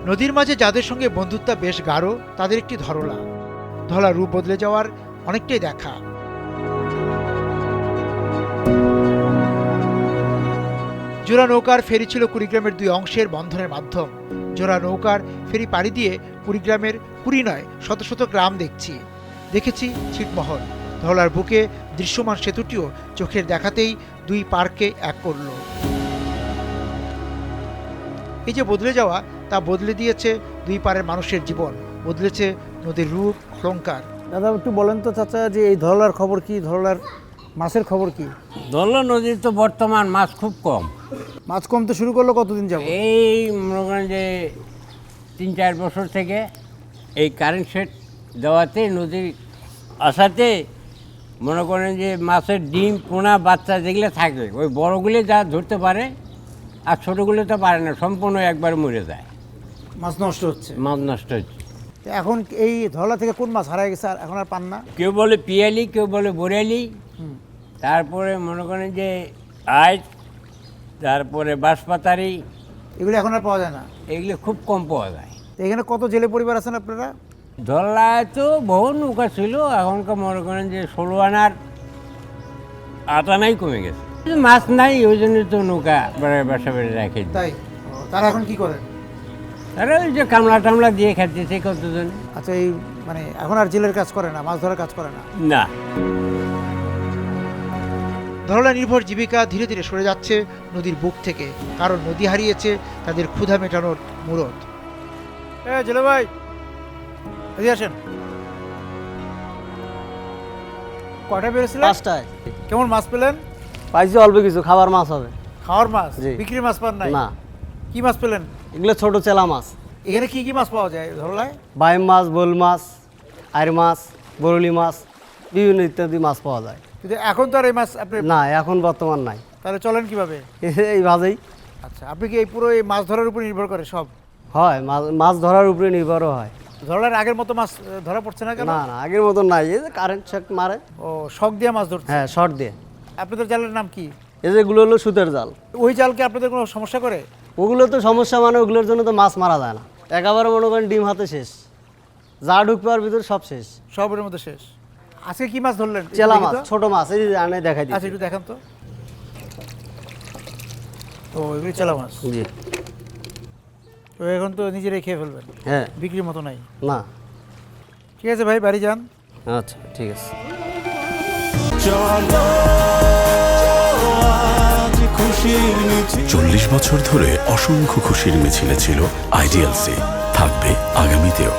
নদীর মাঝে যাদের সঙ্গে বন্ধুত্ব বেশ গাঢ় তাদের একটি ধরলা। ধরলা রূপ বদলে যাওয়ার অনেকটাই দেখা। জোড়া নৌকার ফেরি ছিল কুড়িগ্রামের দুই অংশের বন্ধনের মাধ্যম। জোড়া নৌকার ফেরি পাড়ি দিয়ে কুড়িগ্রামের কুড়ি নয় শত শত গ্রাম দেখেছি ছিটমহল। ধরলার বুকে দৃশ্যমান সেতুটিও চোখের দেখাতেই দুই পারকে এক করল। এই যে বদলে যাওয়া, তা বদলে দিয়েছে দুই পারের মানুষের জীবন, বদলেছে নদীর রূপ অলঙ্কার। দাদা একটু বলেন তো চাচা, যে এই ধরলার খবর কি, ধরলার মাছের খবর কি? ধরলা নদীর তো বর্তমান মাছ খুব কম। মাছ কমতে শুরু করলো কতদিন যাব? এই মনে করেন যে 3-4 বছর থেকে এই কারেন্ট সেট দেওয়াতে নদীর আসাতে মনে করেন যে মাছের ডিম পোনা বাচ্চা যেগুলো থাকে ওই বড়গুলো যা ধরতে পারে, আর ছোটোগুলো তো পারে না, সম্পূর্ণ একবার মরে যায়, মাছ নষ্ট হচ্ছে, মাছ নষ্ট হচ্ছে। তো এখন এই ধরলা থেকে কোন মাছ হারায় গেছে আর এখন আর পান না? কেউ বলে পিয়ালি, কেউ বলে বরেলি, তারপরে মনে করেন যে আইস, তারপরে বাঁশপাতারি, এগুলো এখন আর পাওয়া যায় না। এগুলো খুব কম পাওয়া যায়। তো এখানে কত জেলে পরিবার আছেন আপনারা? ধরলায় তো বহু নৌকা ছিল, এখনকার মনে করেন যে 16 আনার 8 আনাই কমে গেছে। মাছ নাই, ওই জন্য তো নৌকা বাসা বেড়ে রাখে। তাই? তারা এখন কি করেন? আরে ওই যে কামলা টামলা দিয়ে খাচ্ছে কতজন। আচ্ছা, এই মানে এখন আর জেলের কাজ করে না, মাছ ধরার কাজ করে না? না। ধরলা নির্ভর জীবিকা ধীরে ধীরে সরে যাচ্ছে নদীর বুক থেকে, কারণ নদী হারিয়েছে তাদের ক্ষুধা মেটানোর মূরত। জেলে ভাই, এদিকে আসেন। কয়টা বেরোছিলেন? 5টায়। কেমন মাছ পেলেন? পাইছি অল্প কিছু, খাবার মাছ হবে। খাওয়ার মাছ? জি। বিক্রির মাছ পান নাই? না, কি মাছ পেলেন? এগুলো ছোট চেলা মাছ। এখানে কি কি মাছ পাওয়া যায় ধরলায়? বাইম মাছ, বোল মাছ, আইর মাছ, বরলি মাছ, বিভিন্ন ইত্যাদি মাছ পাওয়া যায়। কিন্তু এখন তো আর এই মাছ আপনি না, এখন বর্তমান নাই। তাহলে চলেন কিভাবে? এই ভাবেই আচ্ছা, আপনি কি এই পুরো এই মাছ ধরার উপর নির্ভর করে সব? হয়, মাছ ধরার উপরে নির্ভরও হয়। ধরলার আগের মতো মাছ ধরা পড়ছে না কেন? না না, আগের মতন নাই। এই যে কারেন্ট শক মারে। ও, শক দিয়ে মাছ ধরছে? হ্যাঁ, শর্ট দিয়ে। আপনাদের জালের নাম কি? এই যেগুলো হলো সুতের জাল। ওই জালকে আপনাদের কোনো সমস্যা করে? ওগুলো তো সমস্যা, মানে ওগুলোর জন্য তো মাছ মারা যায় না। একেবারে মনে করেন ডিম হাতে শেষ, যা ঢুকবার ভিতর সব শেষ। সবের মধ্যে শেষ। আজকে কি মাছ ধরলেন? চেলা দেখি মাছ, তো। ছোট মাছ, এই যে আনে দেখাই আচ্ছা, দিই। একটু দেখান তো। ও, এগুলি চেলা মাছ। জি। তো এখন তো নিজেরাই খেয়ে ফেলবেন? হ্যাঁ। বিক্রির মতো নাই? না। ঠিক আছে ভাই, বাড়ি যান। আচ্ছা, ঠিক আছে। 40 বছর ধরে অসংখ্য খুশির মিছিলে ছিল আইডিএলসি, থাকবে আগামীতেও।